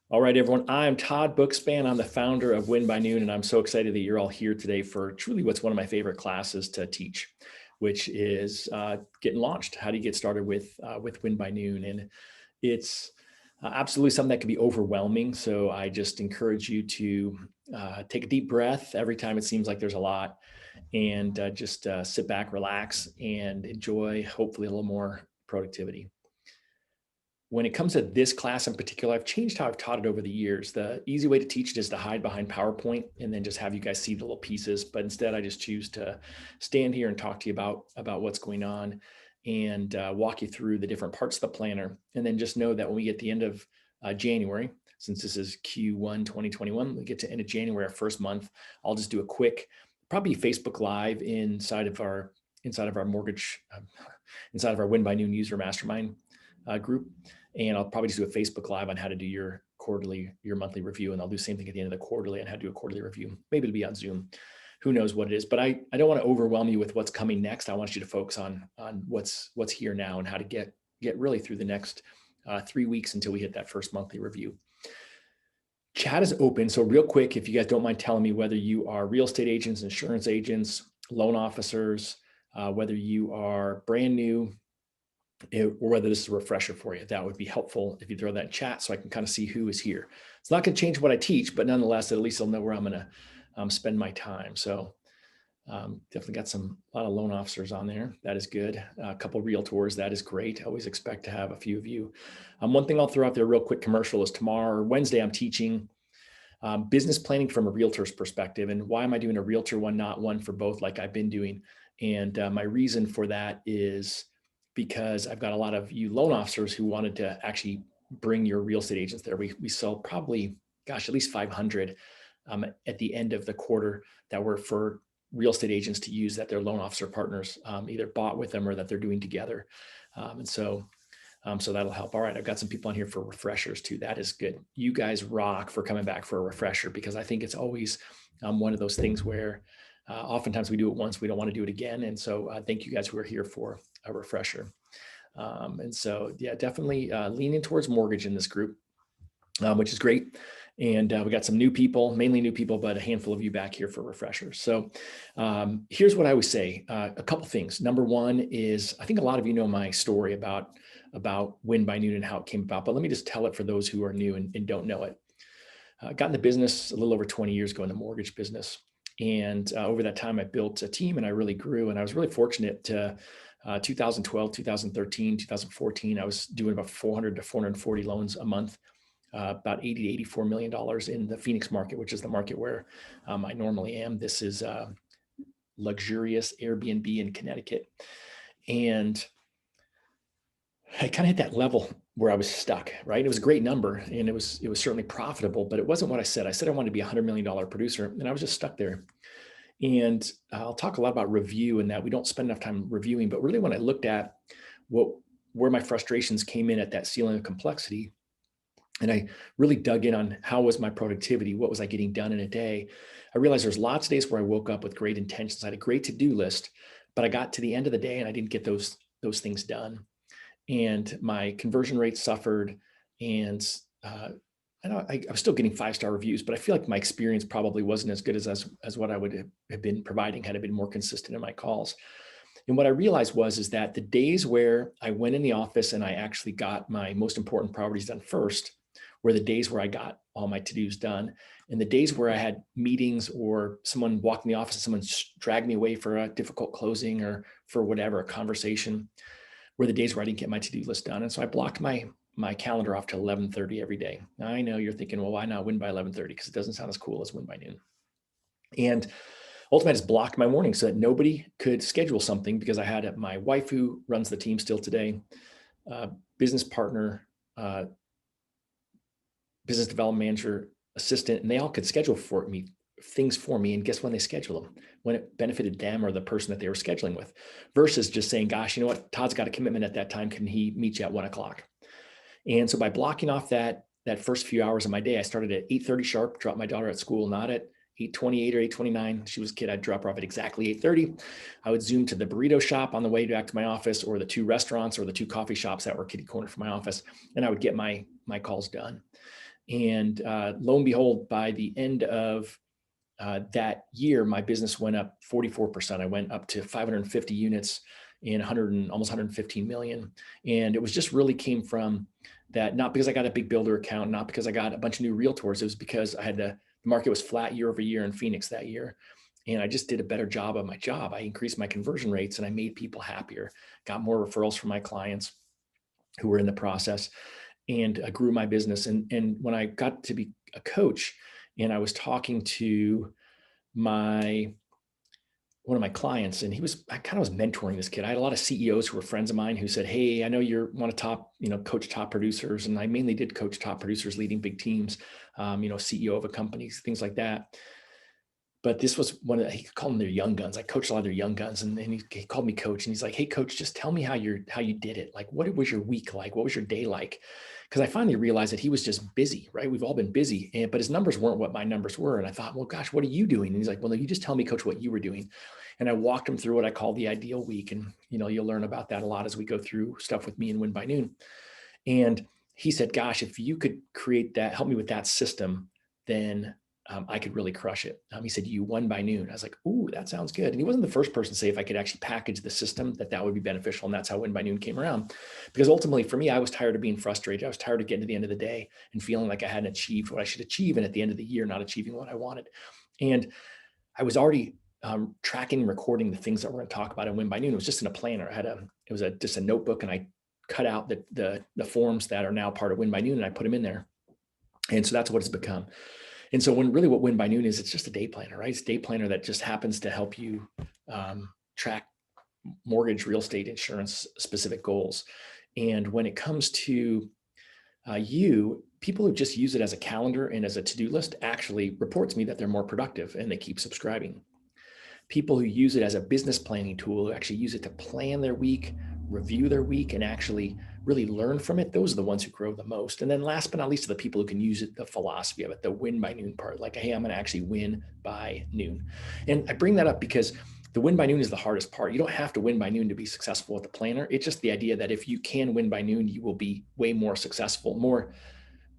All right, everyone. I'm Todd Bookspan. I'm the founder of Win by Noon, and I'm so excited that you're all here today for truly what's one of my favorite classes to teach, which is getting launched. How do you get started with Win by Noon? And it's absolutely something that can be overwhelming. So I just encourage you to take a deep breath every time it seems like there's a lot, and just sit back, relax, and enjoy hopefully a little more productivity. When it comes to this class in particular, I've changed how I've taught it over the years. The easy way to teach it is to hide behind PowerPoint and then just have you guys see the little pieces. But instead, I just choose to stand here and talk to you about what's going on and walk you through the different parts of the planner. And then just know that when we get to the end of January, since this is Q1 2021, we get to end of January, our first month, I'll just do a quick, probably Facebook Live inside of our mortgage, inside of our Win by Noon user mastermind group. And I'll probably just do a Facebook Live on how to do your monthly review. And I'll do the same thing at the end of the quarterly on how to do a quarterly review. Maybe it'll be on Zoom. Who knows what it is, but I don't want to overwhelm you with what's coming next. I want you to focus on what's here now and how to get really through the next 3 weeks until we hit that first monthly review. Chat is open. So real quick, if you guys don't mind telling me whether you are real estate agents, insurance agents, loan officers, whether you are brand new, or whether this is a refresher for you, that would be helpful if you throw that in chat so I can kind of see who is here. It's not going to change what I teach, but nonetheless, at least I'll know where I'm going to spend my time. So definitely got a lot of loan officers on there. That is good. A couple of realtors. That is great. I always expect to have a few of you. One thing I'll throw out there real quick commercial is tomorrow or Wednesday, I'm teaching business planning from a realtor's perspective. And why am I doing a realtor one, not one for both like I've been doing? And my reason for that is because I've got a lot of you loan officers who wanted to actually bring your real estate agents there. We sell probably, at least 500 at the end of the quarter that were for real estate agents to use that their loan officer partners either bought with them or that they're doing together. So that'll help. All right, I've got some people on here for refreshers too. That is good. You guys rock for coming back for a refresher, because I think it's always one of those things where oftentimes we do it once, we don't want to do it again. And so thank you guys who are here for a refresher. And so, yeah, definitely leaning towards mortgage in this group, which is great. And we got some new people, mainly new people, but a handful of you back here for refreshers. So here's what I would say. A couple things. Number one is, I think a lot of you know my story about Win by Noon and how it came about, but let me just tell it for those who are new and don't know it. I got in the business a little over 20 years ago, in the mortgage business. And over that time, I built a team and I really grew. And I was really fortunate to 2012, 2013, 2014, I was doing about 400 to 440 loans a month, about $80 to $84 million in the Phoenix market, which is the market where I normally am. This is luxurious Airbnb in Connecticut. And I kind of hit that level where I was stuck, right? It was a great number and it was certainly profitable, but it wasn't what I said. I said I wanted to be a $100 million producer, and I was just stuck there. And I'll talk a lot about review and that we don't spend enough time reviewing, but really when I looked at where my frustrations came in at that ceiling of complexity, and I really dug in on how was my productivity, what was I getting done in a day, I realized there's lots of days where I woke up with great intentions. I had a great to-do list, but I got to the end of the day and I didn't get those things done. And my conversion rate suffered, and I was still getting 5-star reviews, but I feel like my experience probably wasn't as good as what I would have been providing had I been more consistent in my calls. And what I realized is that the days where I went in the office and I actually got my most important priorities done first were the days where I got all my to-dos done. And the days where I had meetings or someone walked in the office and someone dragged me away for a difficult closing or for whatever, a conversation, were the days where I didn't get my to-do list done. And so I blocked my calendar off to 11:30 every day. Now, I know you're thinking, well, why not Win by 11:30? Because it doesn't sound as cool as Win by Noon. And ultimately, I just blocked my morning so that nobody could schedule something, because I had my wife, who runs the team still today, business partner, business development manager, assistant, and they all could schedule things for me. And guess when they schedule them? When it benefited them or the person that they were scheduling with, versus just saying, gosh, you know what? Todd's got a commitment at that time. Can he meet you at 1 o'clock? And so by blocking off that first few hours of my day, I started at 8:30 sharp, dropped my daughter at school, not at 8:28 or 8:29. She was a kid. I'd drop her off at exactly 8:30. I would zoom to the burrito shop on the way back to my office, or the 2 restaurants or the 2 coffee shops that were kitty corner from my office. And I would get my calls done. And lo and behold, by the end of that year, my business went up 44%. I went up to 550 units in almost 115 million. And it was just really came from that, not because I got a big builder account, not because I got a bunch of new realtors. It was because the market was flat year over year in Phoenix that year. And I just did a better job of my job. I increased my conversion rates and I made people happier, got more referrals from my clients who were in the process, and grew my business. And when I got to be a coach and I was talking to one of my clients, and I kind of was mentoring this kid. I had a lot of CEOs who were friends of mine who said, "Hey, I know you want to coach top producers." And I mainly did coach top producers leading big teams, CEO of a company, things like that. But this was he called them their young guns. I coached a lot of their young guns. And then he called me coach, and he's like, "Hey coach, just tell me how you did it. Like, what was your week like? What was your day like?" Because I finally realized that he was just busy, right? We've all been busy, but his numbers weren't what my numbers were. And I thought, well, gosh, what are you doing? And he's like, "Well, no, you just tell me, coach, what you were doing." And I walked him through what I call the ideal week. And, you'll learn about that a lot as we go through stuff with me and Win by Noon. And he said, "Gosh, if you could create that, help me with that system, then I could really crush it." He said, "You Won by Noon." I was like, "Ooh, that sounds good." And he wasn't the first person to say if I could actually package the system, that would be beneficial. And that's how Win by Noon came around. Because ultimately for me, I was tired of being frustrated. I was tired of getting to the end of the day and feeling like I hadn't achieved what I should achieve. And at the end of the year, not achieving what I wanted. And I was already tracking and recording the things that we're going to talk about in Win by Noon. It was just in a planner. It was just a notebook, and I cut out the forms that are now part of Win by Noon, and I put them in there. And so that's what it's become. And so what Win by Noon is, it's just a day planner, right? It's a day planner that just happens to help you track mortgage, real estate, insurance specific goals. And when it comes to people who just use it as a calendar and as a to-do list actually reports me that they're more productive and they keep subscribing. People who use it as a business planning tool, who actually use it to plan their week, review their week, and actually really learn from it, those are the ones who grow the most. And then last but not least, the people who can use it, the philosophy of it, the Win by Noon part, like, hey, I'm going to actually win by noon. And I bring that up because the Win by Noon is the hardest part. You don't have to win by noon to be successful with the planner. It's just the idea that if you can win by noon, you will be way more successful,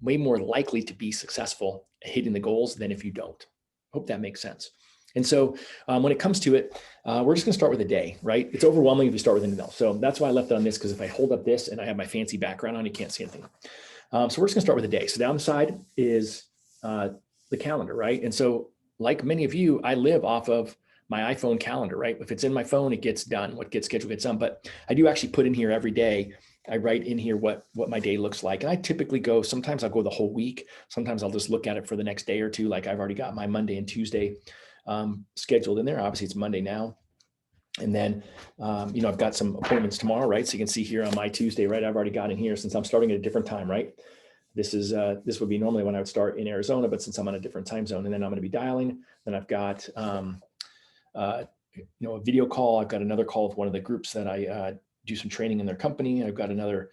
way more likely to be successful hitting the goals than if you don't. Hope that makes sense. And so when it comes to it, we're just going to start with a day, right? It's overwhelming if you start with anything else. So that's why I left it on this, because if I hold up this and I have my fancy background on, you can't see anything. So we're just going to start with a day. So down the side is the calendar, right? And so like many of you, I live off of my iPhone calendar, right? If it's in my phone, it gets done. What gets scheduled gets done. But I do actually put in here every day. I write in here what my day looks like. And I typically sometimes I'll go the whole week. Sometimes I'll just look at it for the next day or two. Like I've already got my Monday and Tuesday scheduled in there. Obviously it's Monday now. And then, I've got some appointments tomorrow, right? So you can see here on my Tuesday, right? I've already got in here, since I'm starting at a different time, right? This would be normally when I would start in Arizona, but since I'm on a different time zone, and then I'm going to be dialing, then I've got, a video call. I've got another call with one of the groups that I do some training in their company. I've got another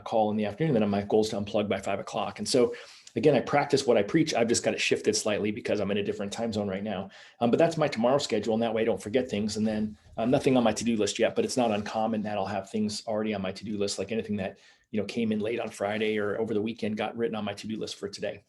call in the afternoon. Then my goal is to unplug by 5 o'clock. And so again, I practice what I preach. I've just got it shifted slightly because I'm in a different time zone right now. But that's my tomorrow schedule. And that way I don't forget things. And then nothing on my to-do list yet, but it's not uncommon that I'll have things already on my to-do list, like anything that, came in late on Friday or over the weekend got written on my to-do list for today.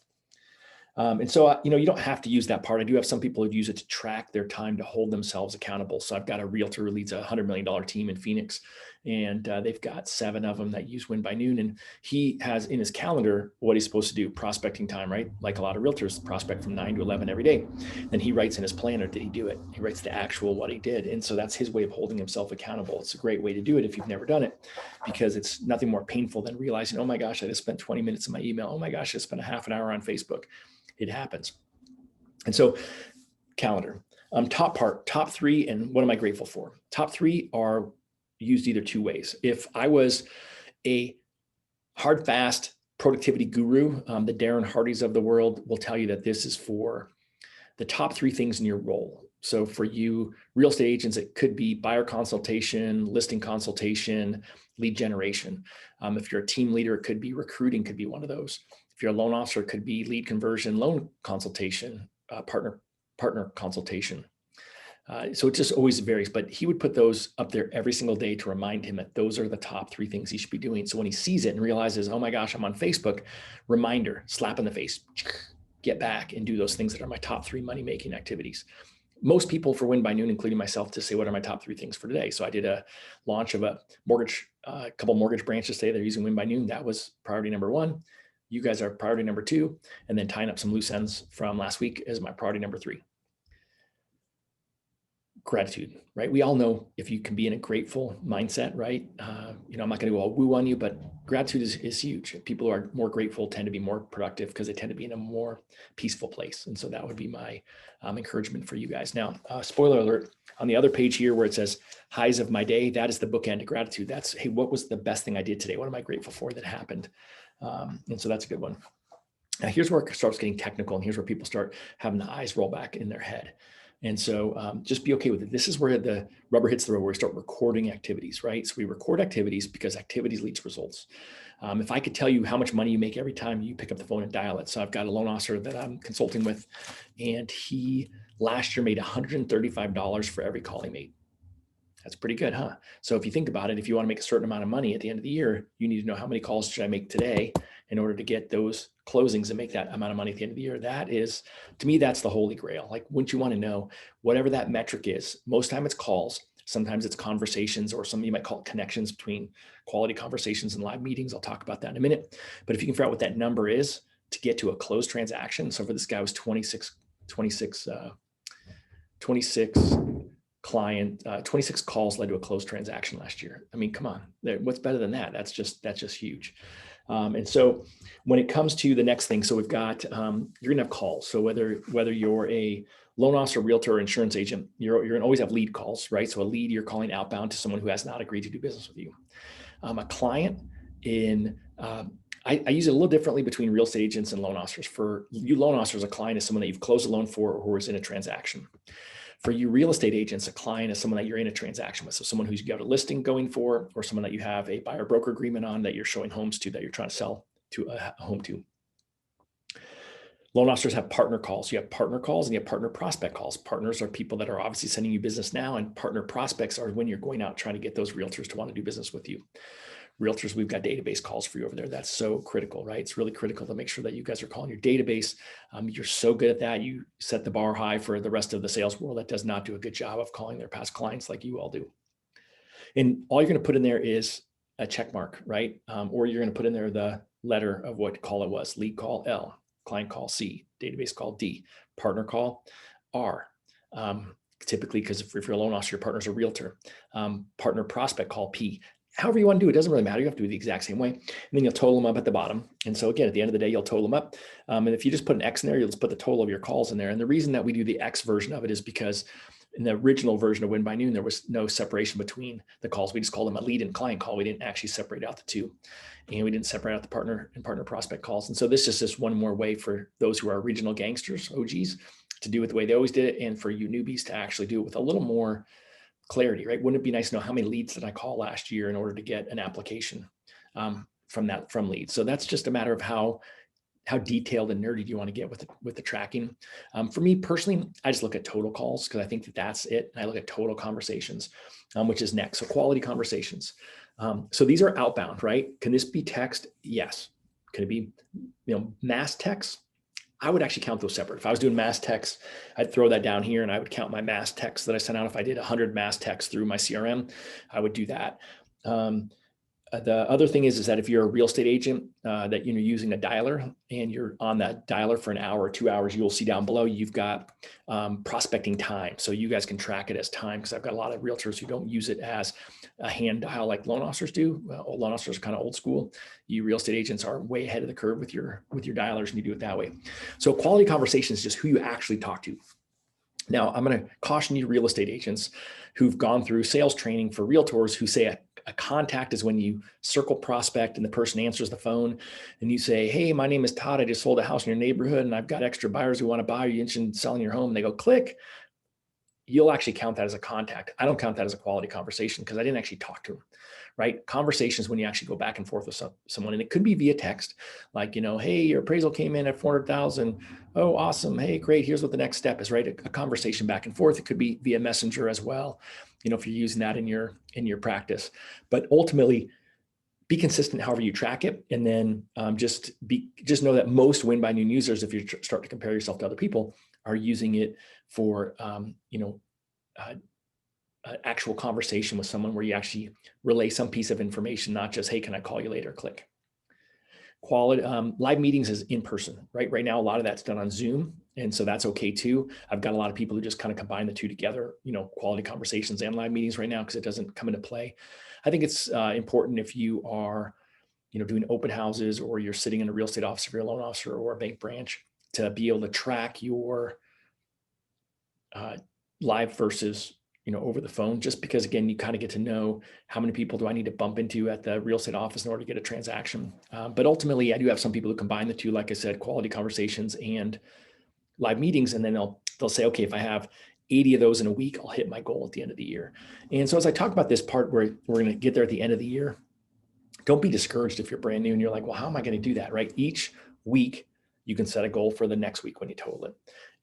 And so, you don't have to use that part. I do have some people who use it to track their time, to hold themselves accountable. So I've got a realtor who leads a $100 million team in Phoenix, and they've got 7 of them that use Win by Noon. And he has in his calendar what he's supposed to do, prospecting time, right? Like a lot of realtors prospect from 9 to 11 every day. And he writes in his planner, did he do it? He writes the actual what he did. And so that's his way of holding himself accountable. It's a great way to do it if you've never done it, because it's nothing more painful than realizing, oh my gosh, I just spent 20 minutes in my email. Oh my gosh, I spent a half an hour on Facebook. It happens. And so calendar, top 3. And what am I grateful for? Top 3 are used either 2 ways. If I was a hard, fast productivity guru, the Darren Hardys of the world will tell you that this is for the top 3 things in your role. So for you real estate agents, it could be buyer consultation, listing consultation, lead generation. If you're a team leader, it could be recruiting, could be one of those. If you're a loan officer, it could be lead conversion, loan consultation, partner consultation. So it just always varies, but he would put those up there every single day to remind him that those are the top 3 things he should be doing. So when he sees it and realizes, oh my gosh, I'm on Facebook, reminder, slap in the face, get back and do those things that are my top 3 money-making activities. Most people for Win by Noon, including myself, to say, what are my top 3 things for today? So I did a launch of a couple mortgage branches today. They're using Win by Noon. That was priority number 1. You guys are priority number 2. And then tying up some loose ends from last week is my priority number 3. Gratitude, right? We all know if you can be in a grateful mindset, right? I'm not going to go all woo on you, but gratitude is huge. People who are more grateful tend to be more productive because they tend to be in a more peaceful place. And so that would be my encouragement for you guys. Now, spoiler alert, on the other page here where it says highs of my day, that is the bookend to gratitude. That's, hey, what was the best thing I did today? What am I grateful for that happened? And so that's a good one. Now, here's where it starts getting technical, and here's where people start having the eyes roll back in their head. And so just be okay with it. This is where the rubber hits the road, where we start recording activities, right? So we record activities because activities lead to results. If I could tell you how much money you make every time you pick up the phone and dial it. So I've got a loan officer that I'm consulting with, and he last year made $135 for every call he made. That's pretty good, huh? So if you think about it, if you want to make a certain amount of money at the end of the year, you need to know how many calls should I make today in order to get those closings and make that amount of money at the end of the year. That is, to me, that's the holy grail. Like, wouldn't you want to know whatever that metric is? Most time it's calls. Sometimes it's conversations, or some you might call it connections between quality conversations and live meetings. I'll talk about that in a minute. But if you can figure out what that number is to get to a closed transaction. So for this guy, it was 26 calls led to a closed transaction last year. I mean, come on, what's better than that? That's just huge. And so when it comes to the next thing, so we've got, you're gonna have calls. So whether you're a loan officer, realtor, or insurance agent, you're gonna always have lead calls, right? So a lead, you're calling outbound to someone who has not agreed to do business with you. A client I use it a little differently between real estate agents and loan officers. For you loan officers, a client is someone that you've closed a loan for or who is in a transaction. For you real estate agents, a client is someone that you're in a transaction with. So someone who's got a listing going for, or someone that you have a buyer broker agreement on that you're showing homes to, that you're trying to sell to a home to. Loan officers have partner calls. You have partner calls and you have partner prospect calls. Partners are people that are obviously sending you business now, and partner prospects are when you're going out trying to get those realtors to want to do business with you. Realtors, we've got database calls for you over there. That's so critical, right? It's really critical to make sure that you guys are calling your database. You're so good at that. You set the bar high for the rest of the sales world that does not do a good job of calling their past clients like you all do. And all you're going to put in there is a check mark, right? Or you're going to put in there the letter of what call it was. Lead call L, client call C, database call D, partner call R. Typically, because if you're a loan officer, your partner's a realtor. Partner prospect call P. However you want to do it, doesn't really matter. You have to do it the exact same way. And then you'll total them up at the bottom. And so again, at the end of the day, you'll total them up. And if you just put an X in there, you'll just put the total of your calls in there. And the reason that we do the X version of it is because in the original version of Win by Noon, there was no separation between the calls. We just called them a lead and client call. We didn't actually separate out the two. And we didn't separate out the partner and partner prospect calls. And so this is just one more way for those who are original gangsters, OGs, to do it the way they always did it. And for you newbies to actually do it with a little more clarity, right? Wouldn't it be nice to know how many leads did I call last year in order to get an application from leads? So that's just a matter of how detailed and nerdy do you want to get with the tracking. For me personally, I just look at total calls because I think that that's it. And I look at total conversations, which is next. So quality conversations. So these are outbound, right? Can this be text? Yes. Can it be, mass text? I would actually count those separate. If I was doing mass texts, I'd throw that down here and I would count my mass texts that I sent out. If I did 100 mass texts through my CRM, I would do that. The other thing is that if you're a real estate agent that you're using a dialer and you're on that dialer for an hour or 2 hours, you'll see down below, you've got prospecting time. So you guys can track it as time, because I've got a lot of realtors who don't use it as a hand dial like loan officers do. Loan officers are kind of old school. You real estate agents are way ahead of the curve with your dialers, and you do it that way. So quality conversation is just who you actually talk to. Now, I'm going to caution you real estate agents who've gone through sales training for realtors who say a contact is when you circle prospect and the person answers the phone and you say, hey, my name is Todd. I just sold a house in your neighborhood and I've got extra buyers who want to buy. Are you interested in selling your home? And they go, click. you'll actually count that as a contact. I don't count that as a quality conversation because I didn't actually talk to them, right? Conversations when you actually go back and forth with someone, and it could be via text, like, hey, your appraisal came in at 400,000. Oh, awesome. Hey, great. Here's what the next step is, right? A conversation back and forth. It could be via messenger as well, if you're using that in your practice. But ultimately, be consistent however you track it, and then just know that most win by noon users, if you start to compare yourself to other people, are using it for actual conversation with someone where you actually relay some piece of information, not just, hey, can I call you later? Click. Quality live meetings is in person, right? Right now, a lot of that's done on Zoom, and so that's okay too. I've got a lot of people who just kind of combine the two together, quality conversations and live meetings right now, because it doesn't come into play. I think it's important if you are, doing open houses, or you're sitting in a real estate office, if you're a loan officer or a bank branch, to be able to track your live versus over the phone, just because, again, you kind of get to know how many people do I need to bump into at the real estate office in order to get a transaction. But ultimately, I do have some people who combine the two, like I said, quality conversations and live meetings, and then they'll say, okay, if I have 80 of those in a week, I'll hit my goal at the end of the year. And so as I talk about this part where we're going to get there at the end of the year, don't be discouraged if you're brand new and you're like, well, how am I going to do that, right? Each week, you can set a goal for the next week when you total it.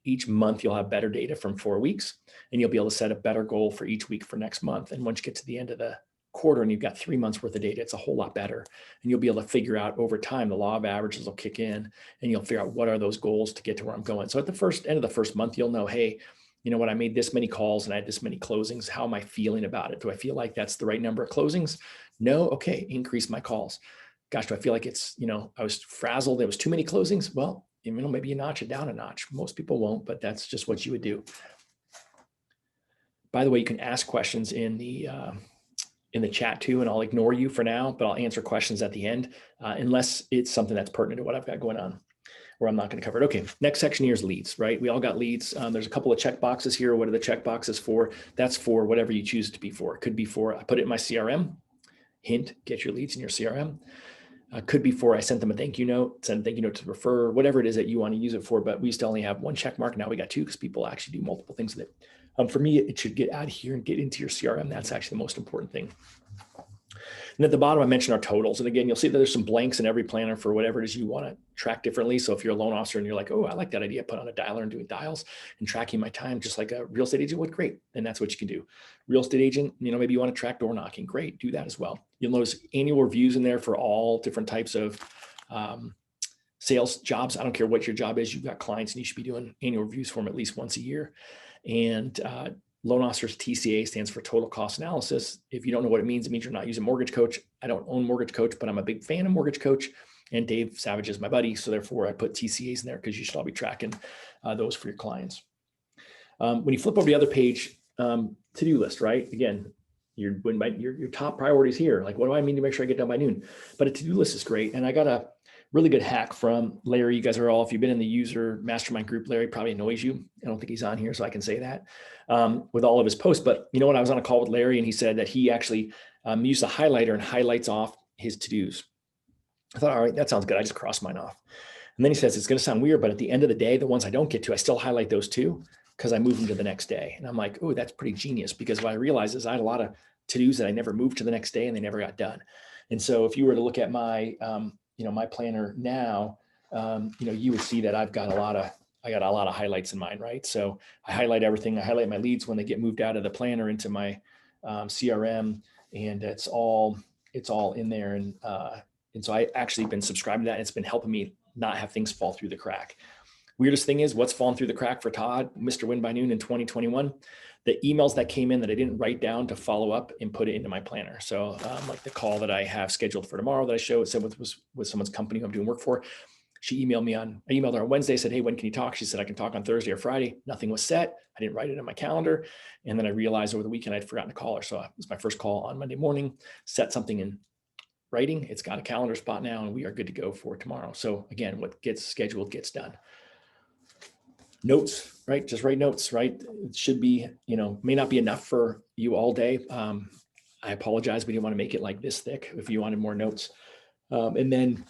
Each month, you'll have better data from 4 weeks, and you'll be able to set a better goal for each week for next month. And once you get to the end of the quarter and you've got 3 months worth of data, it's a whole lot better. And you'll be able to figure out over time, the law of averages will kick in, and you'll figure out what are those goals to get to where I'm going. So at the end of the first month, you'll know, hey, when I made this many calls and I had this many closings, how am I feeling about it? Do I feel like that's the right number of closings? No. Okay. Increase my calls. Gosh, do I feel like it's, I was frazzled, there was too many closings? Well, maybe you notch it down a notch. Most people won't, but that's just what you would do. By the way, you can ask questions in the chat too, and I'll ignore you for now, but I'll answer questions at the end, unless it's something that's pertinent to what I've got going on, where I'm not going to cover it. Okay, next section here is leads, right? We all got leads. There's a couple of check boxes here. What are the check boxes for? That's for whatever you choose it to be for. It could be for, I put it in my CRM. Hint, get your leads in your CRM. Could be for, I sent them a thank you note, send a thank you note to refer, whatever it is that you want to use it for. But we used to only have one check mark. Now we got two, because people actually do multiple things with it. For me, it should get out of here and get into your CRM. That's actually the most important thing. And at the bottom, I mentioned our totals. And again, you'll see that there's some blanks in every planner for whatever it is you want to track differently. So if you're a loan officer and you're like, oh, I like that idea, put on a dialer and doing dials and tracking my time, just like a real estate agent would, great. And that's what you can do. Real estate agent, maybe you want to track door knocking, great, do that as well. You'll notice annual reviews in there for all different types of sales jobs. I don't care what your job is, you've got clients and you should be doing annual reviews for them at least once a year. And loan officers TCA stands for total cost analysis. If you don't know what it means you're not using Mortgage Coach. I don't own Mortgage Coach, but I'm a big fan of Mortgage Coach, and Dave Savage is my buddy. So therefore I put TCAs in there, because you should all be tracking those for your clients. When you flip over the other page, to-do list, right? Again, your top priorities here. Like, what do I mean to make sure I get done by noon? But a to-do list is great. And I got a really good hack from Larry. You guys are all, if you've been in the user mastermind group, Larry probably annoys you. I don't think he's on here, so I can say that with all of his posts. But when I was on a call with Larry, and he said that he actually used a highlighter and highlights off his to-dos. I thought, all right, that sounds good. I just crossed mine off. And then he says, it's going to sound weird, but at the end of the day, the ones I don't get to, I still highlight those too, because I move them to the next day. And I'm like, oh, that's pretty genius, because what I realized is I had a lot of to-dos that I never moved to the next day, and they never got done. And so if you were to look at my my planner now, you would see that I got a lot of highlights in mine, right? So I highlight everything. I highlight my leads when they get moved out of the planner into my CRM, and it's all in there. And so I actually been subscribing to that, and it's been helping me not have things fall through the crack. Weirdest thing is, what's fallen through the crack for Todd, Mr. Win by Noon in 2021, the emails that came in that I didn't write down to follow up and put it into my planner. So like the call that I have scheduled for tomorrow that I said was with someone's company who I'm doing work for. She emailed me I emailed her on Wednesday, said, hey, when can you talk? She said, I can talk on Thursday or Friday. Nothing was set. I didn't write it in my calendar. And then I realized over the weekend I'd forgotten to call her. So it was my first call on Monday morning, set something in writing. It's got a calendar spot now, and we are good to go for tomorrow. So again, what gets scheduled gets done. Notes, right? Just write notes, right? It should be, may not be enough for you all day. I apologize. We didn't want to make it like this thick if you wanted more notes. And then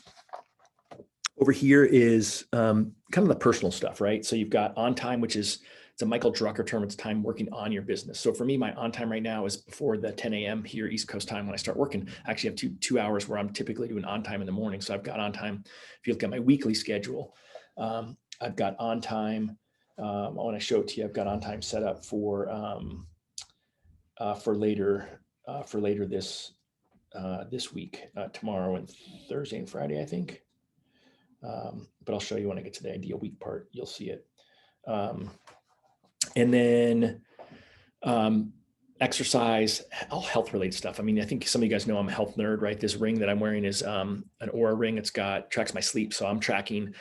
over here is kind of the personal stuff, right? So you've got on time, which is, it's a Michael Drucker term. It's time working on your business. So for me, my on time right now is before the 10 a.m. here East Coast time when I start working. I actually have two hours where I'm typically doing on time in the morning. So I've got on time. If you look at my weekly schedule, I've got on time. I want to show it to you. I've got on time set up for later this week, tomorrow and Thursday and Friday, I think. But I'll show you when I get to the ideal week part. You'll see it. And then exercise, all health related stuff. I mean, I think some of you guys know I'm a health nerd, right? This ring that I'm wearing is an Oura ring. It's tracks my sleep. So I'm tracking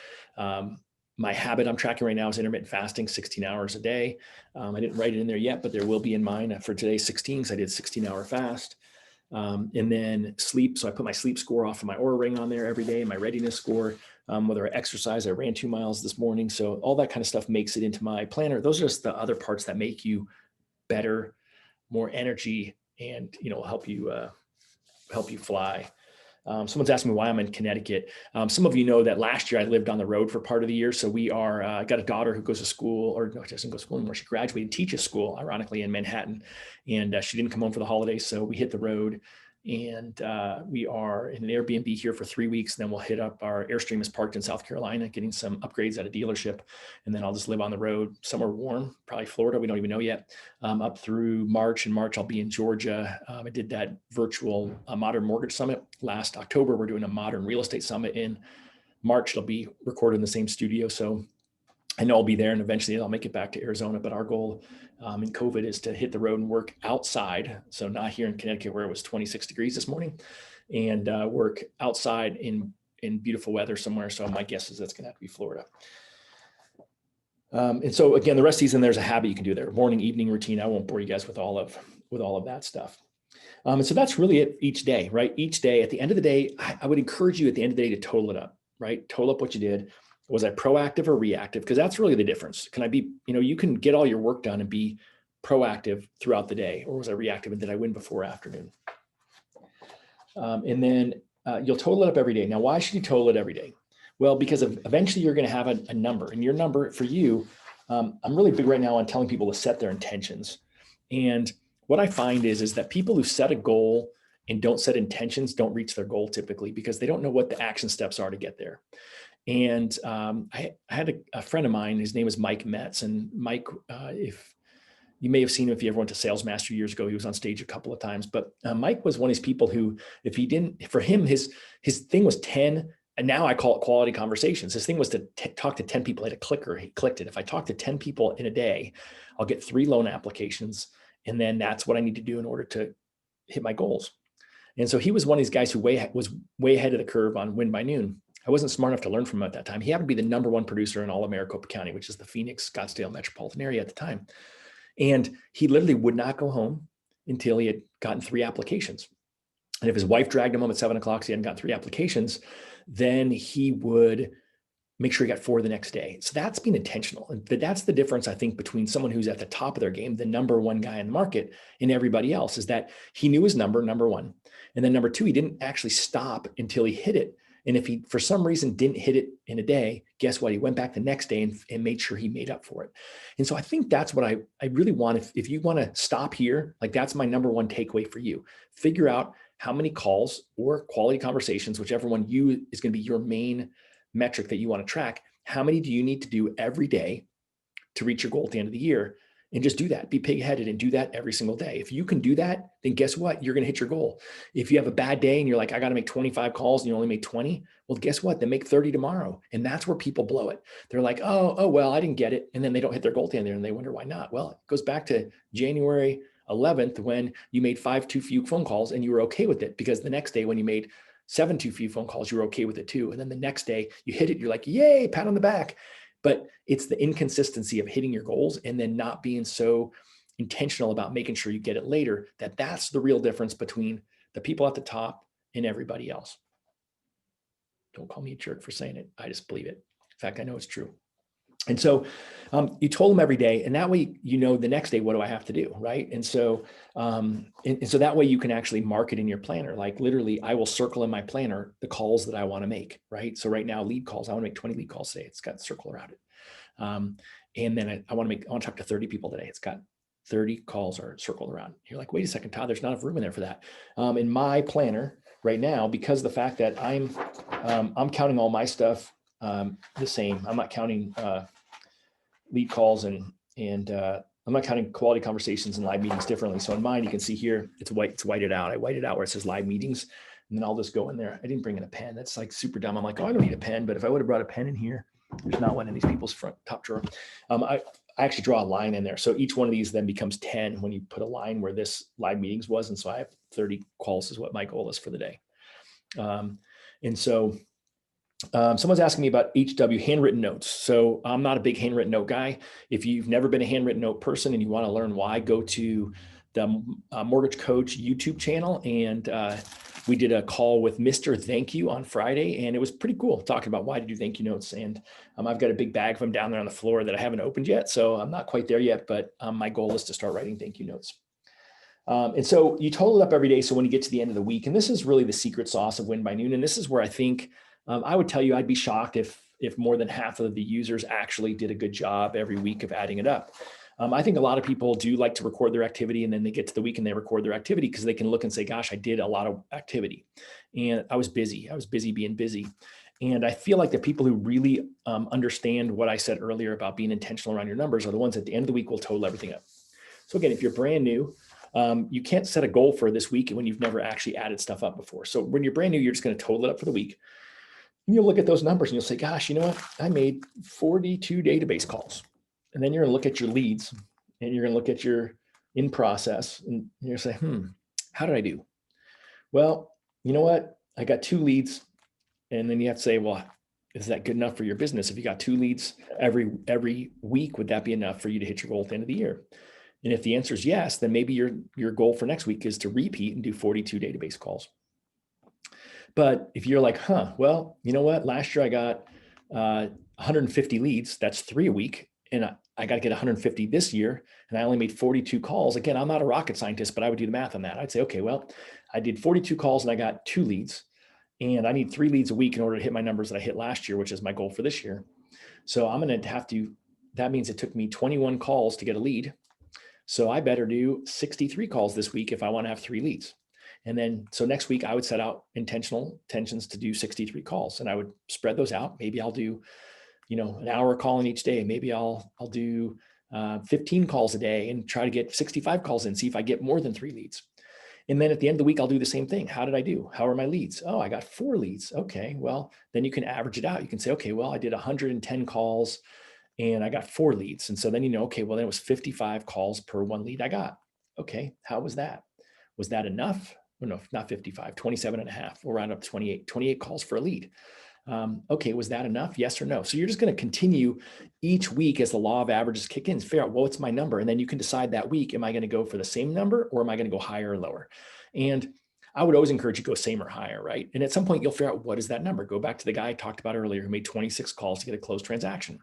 my habit I'm tracking right now is intermittent fasting, 16 hours a day. I didn't write it in there yet, but there will be in mine for today, 16, because I did 16-hour fast. And then sleep. So I put my sleep score off of my Oura ring on there every day, my readiness score, whether I exercise, I ran 2 miles this morning. So all that kind of stuff makes it into my planner. Those are just the other parts that make you better, more energy, and, help you fly. Someone's asking me why I'm in Connecticut. Some of you know that last year I lived on the road for part of the year. So we are, I got a daughter who goes to school, or no, she doesn't go to school anymore. She graduated, teaches school, ironically, in Manhattan. And she didn't come home for the holidays. So we hit the road, and we are in an Airbnb here for 3 weeks. And then we'll hit up, our Airstream is parked in South Carolina, getting some upgrades at a dealership. And then I'll just live on the road, somewhere warm, probably Florida. We don't even know yet. Up through March. In March, I'll be in Georgia. I did that virtual Modern Mortgage Summit last October. We're doing a Modern Real Estate Summit in March. It'll be recorded in the same studio. So I know I'll be there, and eventually I'll make it back to Arizona. But our goal in COVID is to hit the road and work outside. So not here in Connecticut where it was 26 degrees this morning, and work outside in beautiful weather somewhere. So my guess is that's going to have to be Florida. And so again, the rest of these, and there's a habit you can do there. Morning, evening routine. I won't bore you guys with all of that stuff. And so that's really it each day, right? Each day, at the end of the day, I would encourage you at the end of the day to total it up, right? Total up what you did. Was I proactive or reactive? Because that's really the difference. Can I be, you can get all your work done and be proactive throughout the day, or was I reactive and did I win before afternoon? And then you'll total it up every day. Now, why should you total it every day? Well, because eventually you're going to have a number, and your number for you, I'm really big right now on telling people to set their intentions. And what I find is that people who set a goal and don't set intentions don't reach their goal typically, because they don't know what the action steps are to get there. And I had a friend of mine, his name is Mike Metz. And Mike, if you may have seen him if you ever went to Sales Master years ago, he was on stage a couple of times. But Mike was one of these people who, if he didn't, for him, his thing was 10, and now I call it quality conversations. His thing was to talk to 10 people. He had a clicker. He clicked it. If I talk to 10 people in a day, I'll get 3 loan applications. And then that's what I need to do in order to hit my goals. And so he was one of these guys who was way ahead of the curve on Win by Noon. I wasn't smart enough to learn from him at that time. He happened to be the #1 producer in all of Maricopa County, which is the Phoenix, Scottsdale metropolitan area at the time. And he literally would not go home until he had gotten 3 applications. And if his wife dragged him home at 7 o'clock, so he hadn't got 3 applications, then he would make sure he got 4 the next day. So that's being intentional. And that's the difference, I think, between someone who's at the top of their game, the #1 guy in the market, and everybody else, is that he knew his number, #1. And then #2, he didn't actually stop until he hit it. And if he, for some reason, didn't hit it in a day, guess what? He went back the next day and made sure he made up for it. And so I think that's what I really want. If you want to stop here, like that's my #1 takeaway for you. Figure out how many calls or quality conversations, whichever one is going to be your main metric that you want to track. How many do you need to do every day to reach your goal at the end of the year? And just do that. Be pig-headed and do that every single day. If you can do that, then guess what? You're going to hit your goal. If you have a bad day and you're like, I got to make 25 calls and you only make 20, well, guess what? Then make 30 tomorrow. And that's where people blow it. They're like, oh, well, I didn't get it. And then they don't hit their goal at the end there and they wonder why not. Well, it goes back to January 11th when you made 5 too few phone calls and you were okay with it, because the next day when you made 7 too few phone calls, you were okay with it too. And then the next day you hit it, you're like, yay, pat on the back. But it's the inconsistency of hitting your goals and then not being so intentional about making sure you get it later, that's the real difference between the people at the top and everybody else. Don't call me a jerk for saying it. I just believe it. In fact, I know it's true. And so you told them every day, and that way, you know, the next day, what do I have to do? Right. And so that way you can actually mark it in your planner. Like literally, I will circle in my planner the calls that I want to make. Right. So right now, lead calls, I want to make 20 lead calls today. It's got a circle around it. And then I want to talk to 30 people today. It's got 30 calls are circled around. You're like, wait a second, Todd, there's not enough room in there for that. In my planner right now, because of the fact that I'm counting all my stuff the same. I'm not counting lead calls and I'm not counting quality conversations and live meetings differently. So in mine, you can see here, it's whited out. I whited out where it says live meetings, and then I'll just go in there. I didn't bring in a pen. That's like super dumb. I'm like, oh, I don't need a pen. But if I would have brought a pen in here, there's not one in these people's top drawer. I actually draw a line in there. So each one of these then becomes 10 when you put a line where this live meetings was. And so I have 30 calls is what my goal is for the day. And so someone's asking me about HW, handwritten notes. So I'm not a big handwritten note guy. If you've never been a handwritten note person and you want to learn why, go to the Mortgage Coach YouTube channel. And we did a call with Mr. Thank You on Friday, and it was pretty cool talking about why to do thank you notes. And I've got a big bag of them down there on the floor that I haven't opened yet. So I'm not quite there yet, but my goal is to start writing thank you notes. And so you total it up every day. So when you get to the end of the week, and this is really the secret sauce of Win by Noon. And this is where I think I would tell you, I'd be shocked if more than half of the users actually did a good job every week of adding it up. I think a lot of people do like to record their activity, and then they get to the week and they record their activity because they can look and say, gosh, I did a lot of activity and I was busy. I was busy being busy. And I feel like the people who really understand what I said earlier about being intentional around your numbers are the ones at the end of the week will total everything up. So again, if you're brand new, you can't set a goal for this week when you've never actually added stuff up before. So when you're brand new, you're just going to total it up for the week. And you'll look at those numbers and you'll say, gosh, you know what? I made 42 database calls. And then you're going to look at your leads and you're going to look at your in process and you're going to say, how did I do? Well, you know what? I got 2 leads. And then you have to say, well, is that good enough for your business? If you got 2 leads every week, would that be enough for you to hit your goal at the end of the year? And if the answer is yes, then maybe your goal for next week is to repeat and do 42 database calls. But if you're like, well, you know what? Last year I got 150 leads. That's 3 a week. And I got to get 150 this year. And I only made 42 calls. Again, I'm not a rocket scientist, but I would do the math on that. I'd say, okay, well, I did 42 calls and I got 2 leads. And I need 3 leads a week in order to hit my numbers that I hit last year, which is my goal for this year. So I'm going to have to, that means it took me 21 calls to get a lead. So I better do 63 calls this week if I want to have 3 leads. And then, so next week I would set out intentions to do 63 calls, and I would spread those out. Maybe I'll do, an hour call in each day. Maybe I'll do 15 calls a day and try to get 65 calls in, see if I get more than 3 leads. And then at the end of the week, I'll do the same thing. How did I do? How are my leads? Oh, I got 4 leads. Okay. Well, then you can average it out. You can say, okay, well, I did 110 calls and I got 4 leads. And so then, okay, well, then it was 55 calls per 1 lead I got. Okay. How was that? Was that enough? Oh, no, not 55, 27 and a half. We'll round up 28 calls for a lead. Okay, was that enough? Yes or no? So you're just going to continue each week as the law of averages kick in, figure out, well, what's my number? And then you can decide that week, am I going to go for the same number or am I going to go higher or lower? And I would always encourage you to go same or higher, right? And at some point you'll figure out, what is that number? Go back to the guy I talked about earlier who made 26 calls to get a closed transaction,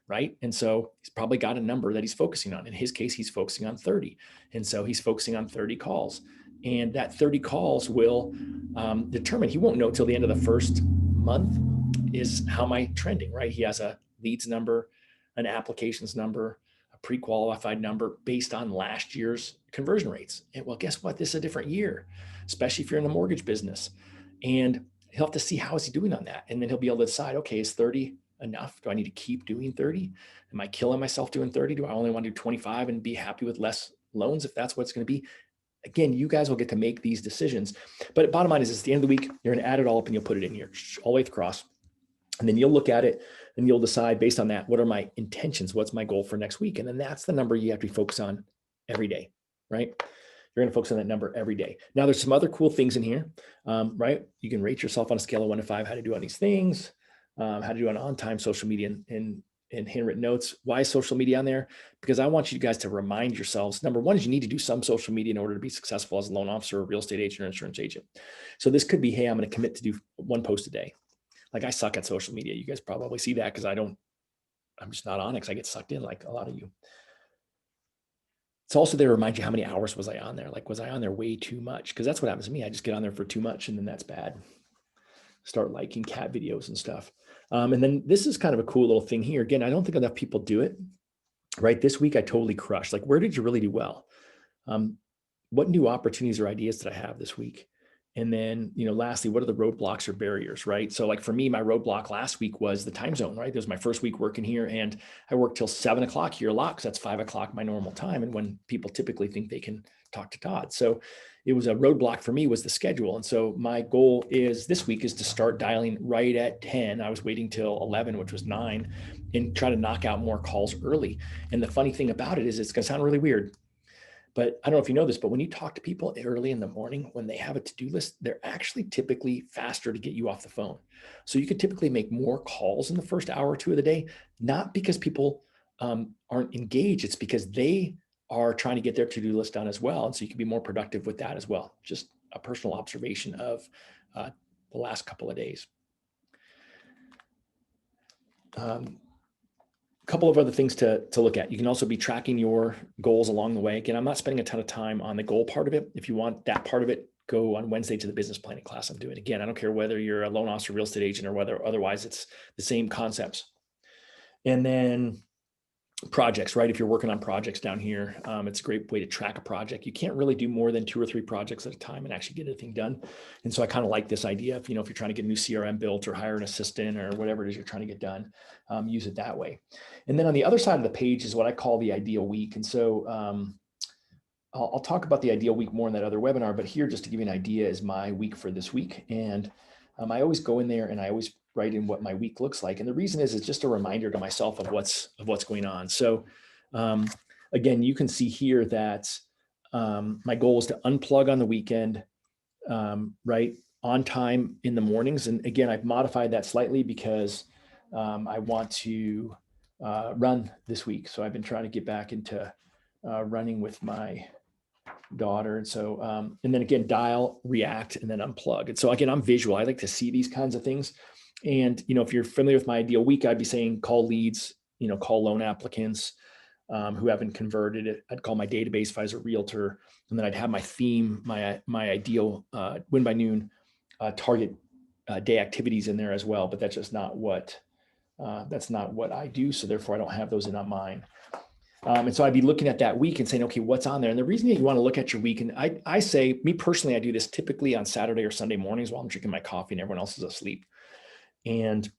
right? And so he's probably got a number that he's focusing on. In his case, he's focusing on 30. And so he's focusing on 30 calls. And that 30 calls will determine, he won't know till the end of the first month is how am I trending, right? He has a leads number, an applications number, a pre-qualified number based on last year's conversion rates. And well, guess what? This is a different year, especially if you're in the mortgage business. And he'll have to see how is he doing on that. And then he'll be able to decide, okay, is 30 enough? Do I need to keep doing 30? Am I killing myself doing 30? Do I only want to do 25 and be happy with less loans if that's what it's going to be? Again, you guys will get to make these decisions. But bottom line is, at the end of the week, you're going to add it all up and you'll put it in here all the way across. And then you'll look at it and you'll decide based on that, what are my intentions? What's my goal for next week? And then that's the number you have to focus on every day, right? You're going to focus on that number every day. Now, there's some other cool things in here, right? You can rate yourself on a scale of 1 to 5, how to do on these things, how to do on time social media and handwritten notes. Why is social media on there? Because I want you guys to remind yourselves, number one is you need to do some social media in order to be successful as a loan officer, a real estate agent, or insurance agent. So this could be, hey, I'm going to commit to do 1 post a day. Like I suck at social media. You guys probably see that because I don't I'm just not on it because I get sucked in like a lot of you. It's also there to remind you how many hours was I on there? Like, was I on there way too much? Because that's what happens to me. I just get on there for too much and then that's bad. Start liking cat videos and stuff. And then this is kind of a cool little thing here. Again, I don't think enough people do it, right? This week I totally crushed. Like, where did you really do well? What new opportunities or ideas did I have this week? And then, lastly, what are the roadblocks or barriers, right? So like for me, my roadblock last week was the time zone, right? It was my first week working here and I worked till 7 o'clock here a lot because that's 5 o'clock my normal time. And when people typically think they can talk to Todd. So it was a roadblock for me was the schedule. And so my goal is this week is to start dialing right at 10. I was waiting till 11, which was 9, and try to knock out more calls early. And the funny thing about it is it's going to sound really weird, but I don't know if you know this, but when you talk to people early in the morning, when they have a to-do list, they're actually typically faster to get you off the phone. So you could typically make more calls in the first hour or two of the day, not because people aren't engaged. It's because they are trying to get their to-do list done as well. And so you can be more productive with that as well. Just a personal observation of the last couple of days. Couple of other things to look at. You can also be tracking your goals along the way. Again, I'm not spending a ton of time on the goal part of it. If you want that part of it, go on Wednesday to the business planning class I'm doing. Again, I don't care whether you're a loan officer, real estate agent, or whether otherwise it's the same concepts. And then projects, right? If you're working on projects down here, it's a great way to track a project. You can't really do more than 2 or 3 projects at a time and actually get anything done. And so I kind of like this idea of, if you're trying to get a new CRM built or hire an assistant or whatever it is you're trying to get done, use it that way. And then on the other side of the page is what I call the ideal week. And so I'll talk about the ideal week more in that other webinar, but here, just to give you an idea, is my week for this week. And I always go in there and I always write in what my week looks like. And the reason is it's just a reminder to myself of what's going on. So again, you can see here that my goal is to unplug on the weekend, right, on time in the mornings. And again, I've modified that slightly because I want to run this week. So I've been trying to get back into running with my daughter. And so, and then again, dial, react, and then unplug. And so again, I'm visual. I like to see these kinds of things. And, if you're familiar with my ideal week, I'd be saying call leads, call loan applicants who haven't converted it. I'd call my database if I was a realtor. And then I'd have my theme, my ideal win by noon target day activities in there as well. But that's just not what, I do. So therefore I don't have those in on mine. And so I'd be looking at that week and saying, okay, what's on there? And the reason that you want to look at your week, and I say, me personally, I do this typically on Saturday or Sunday mornings while I'm drinking my coffee and everyone else is asleep. And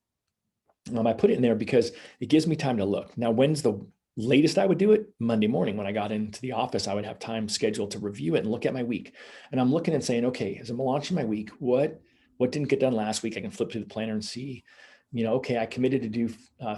I put it in there because it gives me time to look. Now, when's the latest I would do it? Monday morning. When I got into the office, I would have time scheduled to review it and look at my week. And I'm looking and saying, okay, as I'm launching my week, what didn't get done last week? I can flip through the planner and see, okay, I committed to do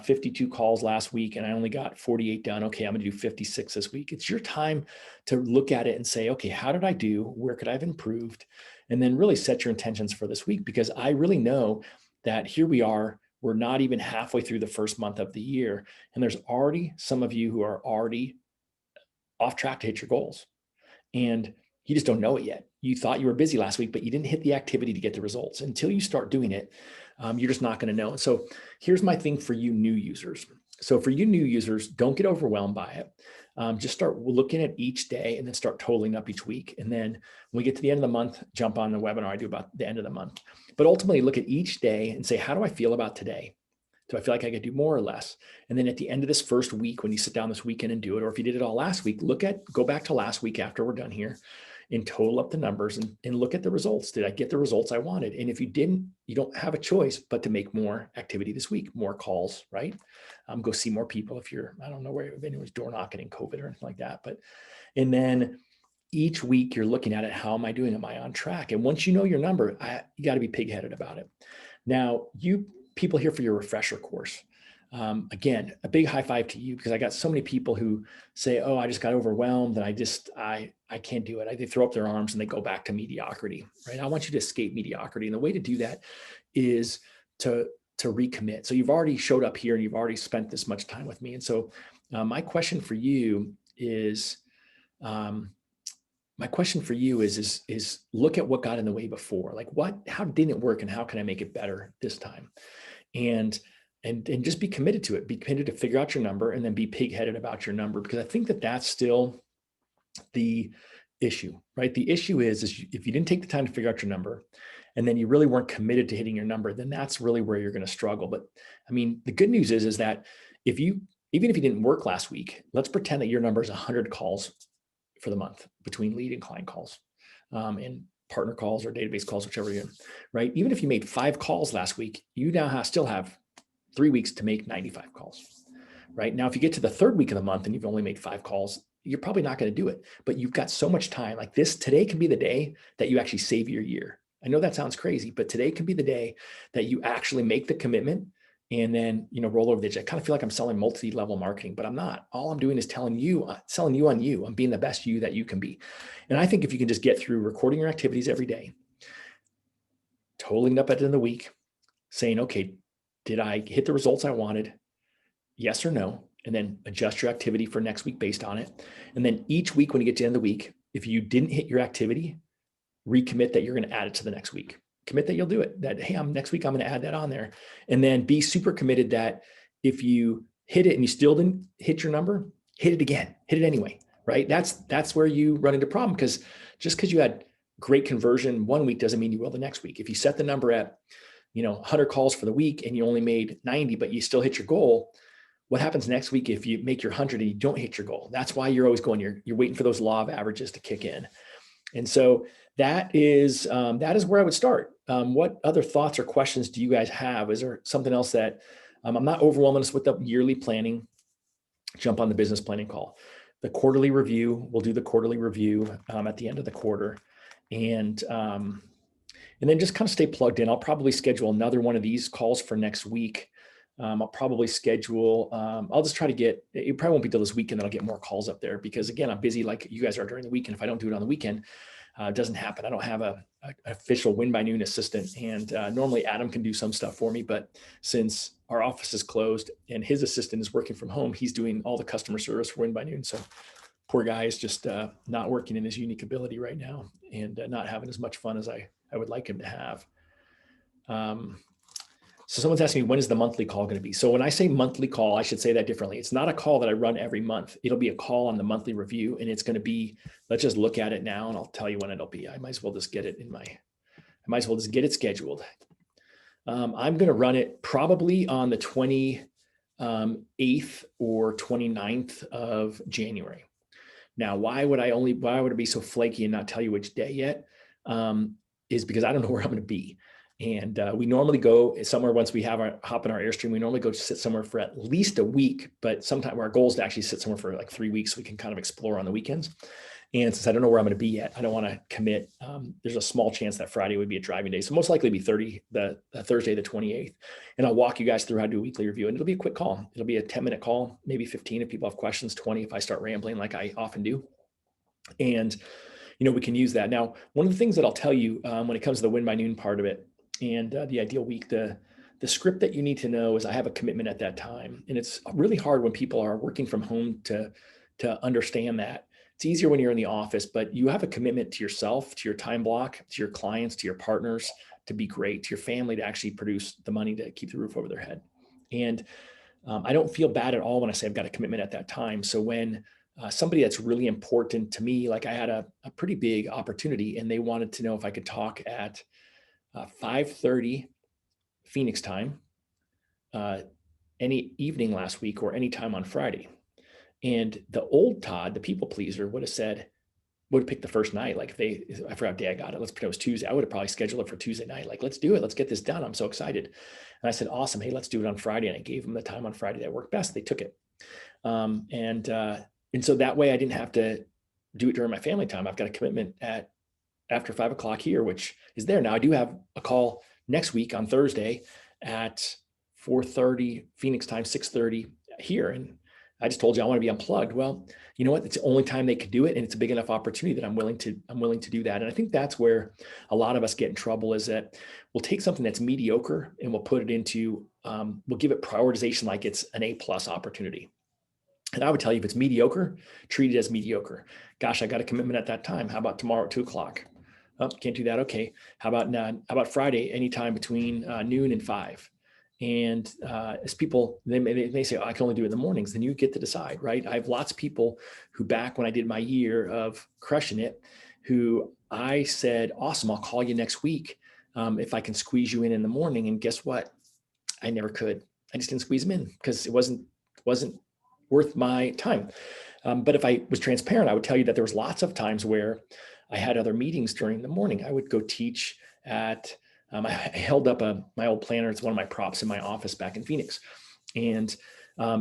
52 calls last week and I only got 48 done. Okay, I'm going to do 56 this week. It's your time to look at it and say, okay, how did I do? Where could I have improved? And then really set your intentions for this week, because I really know that here we are, we're not even halfway through the first month of the year. And there's already some of you who are already off track to hit your goals. And you just don't know it yet. You thought you were busy last week, but you didn't hit the activity to get the results. Until you start doing it, you're just not going to know. And so here's my thing for you new users. So for you new users, don't get overwhelmed by it. Just start looking at each day and then start totaling up each week. And then when we get to the end of the month, jump on the webinar I do about the end of the month. But ultimately look at each day and say, how do I feel about today? Do I feel like I could do more or less? And then at the end of this first week, when you sit down this weekend and do it, or if you did it all last week, go back to last week after we're done here and total up the numbers and look at the results. Did I get the results I wanted? And if you didn't, you don't have a choice but to make more activity this week, more calls, right? Go see more people if you're, I don't know where anyone's door knocking in COVID or anything like that. And then each week you're looking at it. How am I doing? Am I on track? And once you know your number, you got to be pig-headed about it. Now, you people here for your refresher course. Again, a big high five to you, because I got so many people who say, oh, I just got overwhelmed and I can't do it. They throw up their arms and they go back to mediocrity, right? I want you to escape mediocrity. And the way to do that is to recommit. So you've already showed up here and you've already spent this much time with me. And so my question for you is, look at what got in the way before. Like how didn't it work and how can I make it better this time? And and just be committed to it. Be committed to figure out your number, and then be pig-headed about your number, because I think that that's still the issue, right? The issue is if you didn't take the time to figure out your number, and then you really weren't committed to hitting your number, then that's really where you're going to struggle. But I mean, the good news is that even if you didn't work last week, let's pretend that your number is 100 calls for the month between lead and client calls, and partner calls or database calls, whichever you're in, right? Even if you made 5 calls last week, you now still have 3 weeks to make 95 calls, right? Now, if you get to the 3rd week of the month and you've only made 5 calls, you're probably not going to do it, but you've got so much time. Like today can be the day that you actually save your year. I know that sounds crazy, but today can be the day that you actually make the commitment and then, roll over the edge. I kind of feel like I'm selling multi-level marketing, but I'm not. All I'm doing is selling you on you. I'm being the best you that you can be. And I think if you can just get through recording your activities every day, totaling up at the end of the week, saying, okay, did I hit the results I wanted? Yes or no? And then adjust your activity for next week based on it. And then each week, when you get to the end of the week, if you didn't hit your activity, recommit that you're going to add it to the next week. Commit that you'll do it, that, hey, next week I'm going to add that on there. And then be super committed that if you hit it and you still didn't hit your number, hit it again, hit it anyway, right? That's where you run into problem, because just because you had great conversion one week doesn't mean you will the next week. If you set the number at 100 calls for the week and you only made 90, but you still hit your goal, what happens next week if you make your 100 and you don't hit your goal? That's why you're always you're waiting for those law of averages to kick in. And so that is where I would start. What other thoughts or questions do you guys have? Is there something else that I'm not overwhelming us with the yearly planning? Jump on the business planning call. The quarterly review, we'll do the quarterly review at the end of the quarter. And then just kind of stay plugged in. I'll probably schedule another one of these calls for next week. I'll probably schedule, I'll just try to it probably won't be till this weekend that I'll get more calls up there, because again, I'm busy like you guys are during the weekend. If I don't do it on the weekend, it doesn't happen. I don't have an official Win by Noon assistant. And normally Adam can do some stuff for me, but since our office is closed and his assistant is working from home, he's doing all the customer service for Win by Noon. So poor guy is just not working in his unique ability right now, and not having as much fun as I would like him to have. So someone's asking me, when is the monthly call going to be? So when I say monthly call, I should say that differently. It's not a call that I run every month. It'll be a call on the monthly review, and it's going to be, let's just look at it now and I'll tell you when it'll be. I might as well just get it scheduled. I'm going to run it probably on the 28th or 29th of January. Now, why would it be so flaky and not tell you which day yet? Is because I don't know where I'm going to be. And we normally go somewhere once we hop in our Airstream. We normally go sit somewhere for at least a week, but sometimes our goal is to actually sit somewhere for like 3 weeks so we can kind of explore on the weekends. And since I don't know where I'm going to be yet, I don't want to commit. There's a small chance that Friday would be a driving day. So most likely it'll be the Thursday, the 28th. And I'll walk you guys through how to do a weekly review. And it'll be a quick call. It'll be a 10-minute call, maybe 15 if people have questions, 20 if I start rambling like I often do. And, we can use that. Now, one of the things that I'll tell you when it comes to the Win by Noon part of it, and the ideal week, the script that you need to know is I have a commitment at that time. And it's really hard when people are working from home to understand that. It's easier when you're in the office, but you have a commitment to yourself, to your time block, to your clients, to your partners, to be great, to your family, to actually produce the money to keep the roof over their head. And I don't feel bad at all when I say I've got a commitment at that time. So when somebody that's really important to me, like I had a pretty big opportunity and they wanted to know if I could talk at 5:30 Phoenix time, any evening last week or any time on Friday. And the old Todd, the people pleaser, would have picked the first night. Like I forgot what day I got it. Let's pretend it was Tuesday. I would have probably scheduled it for Tuesday night. Like, let's do it. Let's get this done. I'm so excited. And I said, awesome. Hey, let's do it on Friday. And I gave them the time on Friday that worked best. They took it. And so that way I didn't have to do it during my family time. I've got a commitment after 5 o'clock here, which is there. Now I do have a call next week on Thursday at 4:30 Phoenix time, 6:30 here. And I just told you I want to be unplugged. Well, you know what? It's the only time they could do it. And it's a big enough opportunity that I'm willing to do that. And I think that's where a lot of us get in trouble, is that we'll take something that's mediocre and we'll put it into, we'll give it prioritization like it's an A+ opportunity. And I would tell you, if it's mediocre, treat it as mediocre. Gosh, I got a commitment at that time. How about tomorrow at 2 o'clock? Oh, can't do that. Okay. How about Friday, anytime between noon and 5? And as people, they may say, oh, I can only do it in the mornings. Then you get to decide, right? I have lots of people who back when I did my year of crushing it, who I said, awesome, I'll call you next week if I can squeeze you in the morning. And guess what? I never could. I just didn't squeeze them in because it wasn't worth my time. But if I was transparent, I would tell you that there was lots of times where I had other meetings during the morning. I would go teach at, I held up my old planner. It's one of my props in my office back in Phoenix. And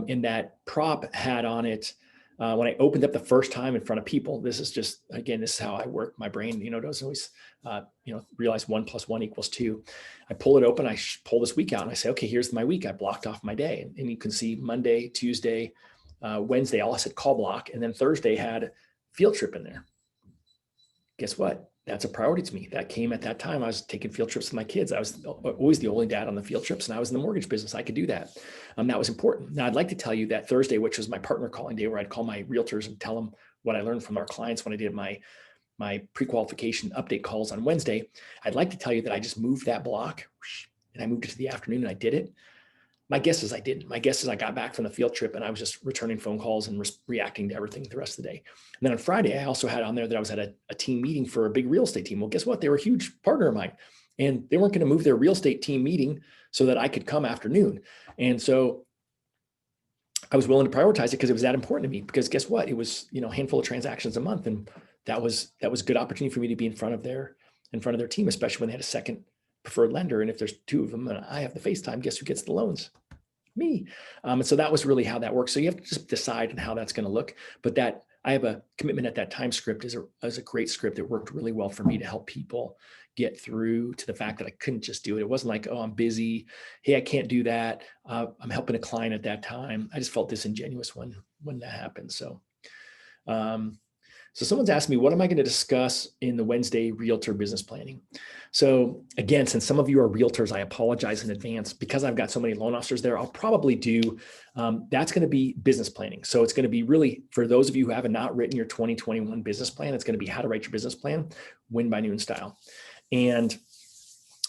in that prop had on it, when I opened up the first time in front of people, this is just, again, this is how I work. My brain, doesn't always, realize 1 + 1 = 2. I pull it open, I pull this week out and I say, okay, here's my week. I blocked off my day. And you can see Monday, Tuesday, Wednesday, all I said call block. And then Thursday had field trip in there. Guess what? That's a priority to me. That came at that time. I was taking field trips with my kids. I was always the only dad on the field trips, and I was in the mortgage business. I could do that. That was important. Now, I'd like to tell you that Thursday, which was my partner calling day, where I'd call my realtors and tell them what I learned from our clients when I did my pre-qualification update calls on Wednesday. I'd like to tell you that I just moved that block and I moved it to the afternoon and I did it. My guess is I didn't. My guess is I got back from the field trip and I was just returning phone calls and reacting to everything the rest of the day. And then on Friday, I also had on there that I was at a team meeting for a big real estate team. Well, guess what? They were a huge partner of mine and they weren't going to move their real estate team meeting so that I could come afternoon. And so I was willing to prioritize it because it was that important to me, because guess what? It was, a handful of transactions a month. And that was a good opportunity for me to be in front of their team, especially when they had a second preferred lender. And if there's two of them and I have the FaceTime, guess who gets the loans? Me. And so that was really how that works. So you have to just decide on how that's going to look. But that I have a commitment at that time script is a great script that worked really well for me to help people get through to the fact that I couldn't just do it. It wasn't like, oh, I'm busy. Hey, I can't do that. I'm helping a client at that time. I just felt disingenuous when that happened. So, so someone's asked me, what am I going to discuss in the Wednesday realtor business planning? So again, since some of you are realtors, I apologize in advance because I've got so many loan officers there. I'll probably do, that's going to be business planning. So it's going to be really, for those of you who have not written your 2021 business plan, it's going to be how to write your business plan, Win by Noon style. And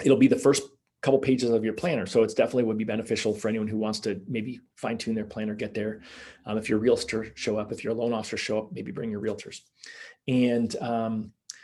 it'll be the first couple pages of your planner. So it's definitely would be beneficial for anyone who wants to maybe fine tune their planner, get there. If you're a realtor, show up. If you're a loan officer, show up, maybe bring your realtors. And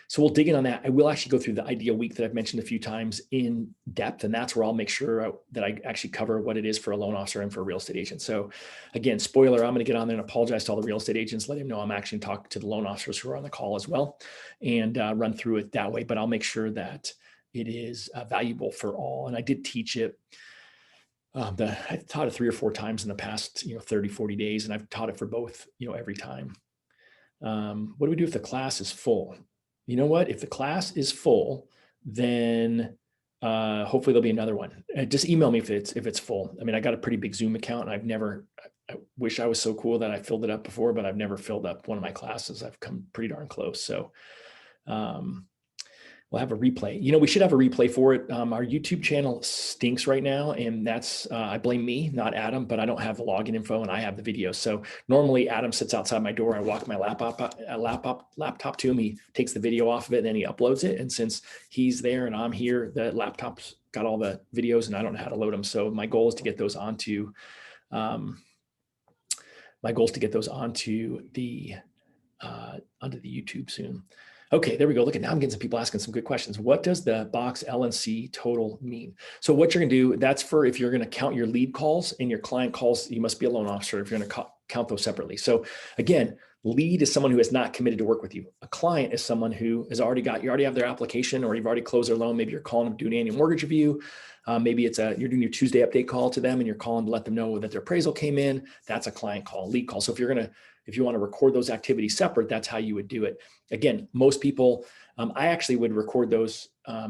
so we'll dig in on that. I will actually go through the ideal week that I've mentioned a few times in depth. And that's where I'll make sure that I actually cover what it is for a loan officer and for a real estate agent. So again, spoiler, I'm going to get on there and apologize to all the real estate agents, let them know I'm actually talking to the loan officers who are on the call as well, and run through it that way. But I'll make sure that it is valuable for all. And I did teach it. I taught it 3 or 4 times in the past, 30, 40 days. And I've taught it for both, every time. What do we do if the class is full? You know what? If the class is full, then hopefully there'll be another one. Just email me if it's full. I mean, I got a pretty big Zoom account and I wish I was so cool that I filled it up before, but I've never filled up one of my classes. I've come pretty darn close. So, we'll have a replay. We should have a replay for it. Our YouTube channel stinks right now, and that's, I blame me, not Adam, but I don't have the login info and I have the video. So normally Adam sits outside my door. I walk my laptop to him. He takes the video off of it and then he uploads it. And since he's there and I'm here, the laptop's got all the videos and I don't know how to load them. So my goal is to get those onto, the YouTube soon. Okay, there we go. Look at now I'm getting some people asking some good questions. What does the box L&C total mean? So what you're going to do, that's for if you're going to count your lead calls and your client calls, you must be a loan officer if you're going to count those separately. So again, lead is someone who has not committed to work with you. A client is someone who has you already have their application or you've already closed their loan. Maybe you're calling them to do an annual mortgage review. Maybe you're doing your Tuesday update call to them and you're calling to let them know that their appraisal came in. That's a client call, lead call. So if you want to record those activities separate, that's how you would do it. Again, most people, I actually would record those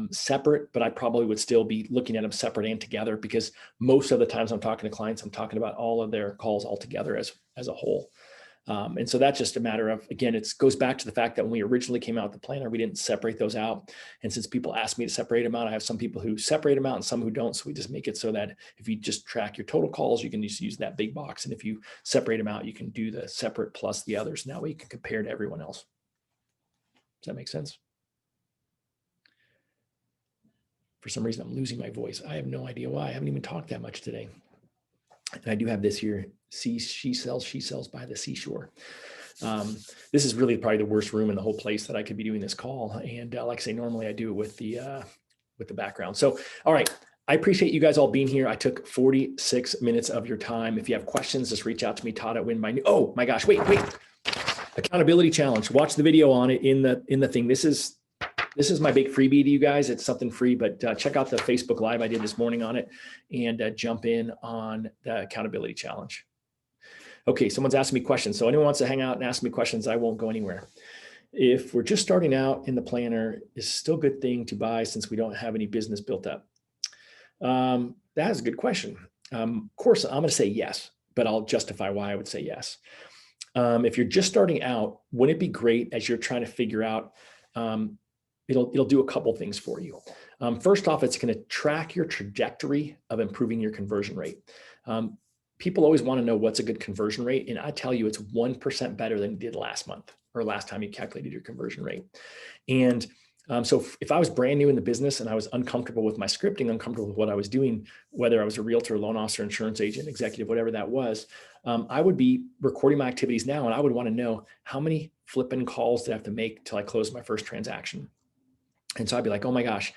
separate, but I probably would still be looking at them separate and together because most of the times I'm talking to clients, I'm talking about all of their calls all together as a whole. And so that's just a matter of, again, it goes back to the fact that when we originally came out with the planner, we didn't separate those out. And since people ask me to separate them out, I have some people who separate them out and some who don't. So we just make it so that if you just track your total calls, you can just use that big box. And if you separate them out, you can do the separate plus the others. Now you can compare to everyone else. Does that make sense? For some reason, I'm losing my voice. I have no idea why. I haven't even talked that much today. And I do have this here, she sells by the seashore. This is really probably the worst room in the whole place that I could be doing this call. And like I say, normally I do it with the background. So, all right. I appreciate you guys all being here. I took 46 minutes of your time. If you have questions, just reach out to me, Todd at Win by Noon. Oh my gosh, wait. Accountability challenge. Watch the video on it in the thing. This is my big freebie to you guys. It's something free, but check out the Facebook Live I did this morning on it and jump in on the accountability challenge. Okay, someone's asking me questions. So anyone wants to hang out and ask me questions, I won't go anywhere. If we're just starting out in the planner, is still a good thing to buy since we don't have any business built up? That is a good question. Of course, I'm going to say yes, but I'll justify why I would say yes. If you're just starting out, wouldn't it be great as you're trying to figure out, it'll do a couple things for you. First off, it's going to track your trajectory of improving your conversion rate. People always want to know what's a good conversion rate. And I tell you, it's 1% better than you did last month or last time you calculated your conversion rate. And so if I was brand new in the business and I was uncomfortable with my scripting, uncomfortable with what I was doing, whether I was a realtor, loan officer, insurance agent, executive, whatever that was, I would be recording my activities now. And I would want to know how many flipping calls did I have to make till I closed my first transaction. And so I'd be like, oh my gosh,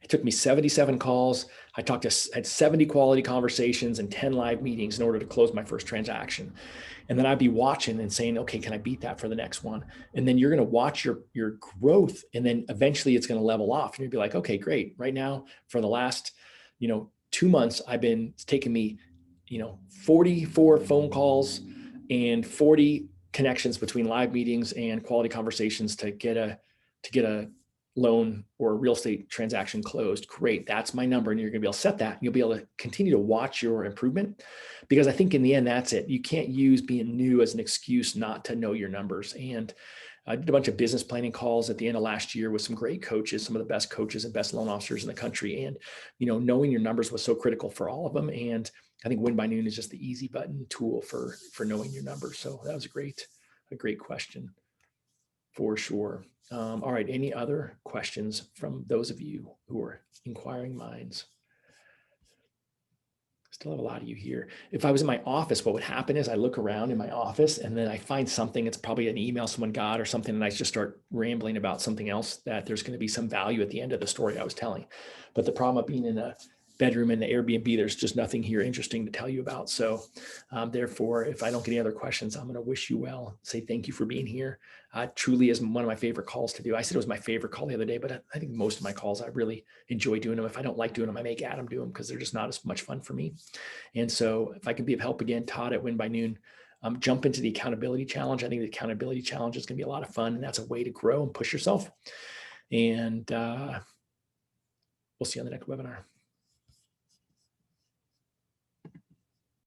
it took me 77 calls. I had 70 quality conversations and 10 live meetings in order to close my first transaction. And then I'd be watching and saying, okay, can I beat that for the next one? And then you're going to watch your growth. And then eventually it's going to level off. And you'd be like, okay, great. Right now for the last, 2 months, it's taken me, 44 phone calls and 40 connections between live meetings and quality conversations to get a loan or a real estate transaction closed. Great. That's my number. And you're going to be able to set that. And you'll be able to continue to watch your improvement, because I think in the end, that's it. You can't use being new as an excuse not to know your numbers. And I did a bunch of business planning calls at the end of last year with some great coaches, some of the best coaches and best loan officers in the country. And, knowing your numbers was so critical for all of them. And I think Win by Noon is just the easy button tool for knowing your numbers. So that was a great question for sure. All right. Any other questions from those of you who are inquiring minds? Still have a lot of you here. If I was in my office, what would happen is I look around in my office and then I find something. It's probably an email someone got or something. And I just start rambling about something else that there's going to be some value at the end of the story I was telling. But the problem of being in a bedroom in the Airbnb, there's just nothing here interesting to tell you about. So therefore, if I don't get any other questions, I'm going to wish you well, say thank you for being here. Truly is one of my favorite calls to do. I said it was my favorite call the other day, but I think most of my calls, I really enjoy doing them. If I don't like doing them, I make Adam do them because they're just not as much fun for me. And so if I can be of help again, Todd at Win by Noon, jump into the accountability challenge. I think the accountability challenge is going to be a lot of fun, and that's a way to grow and push yourself. And we'll see you on the next webinar.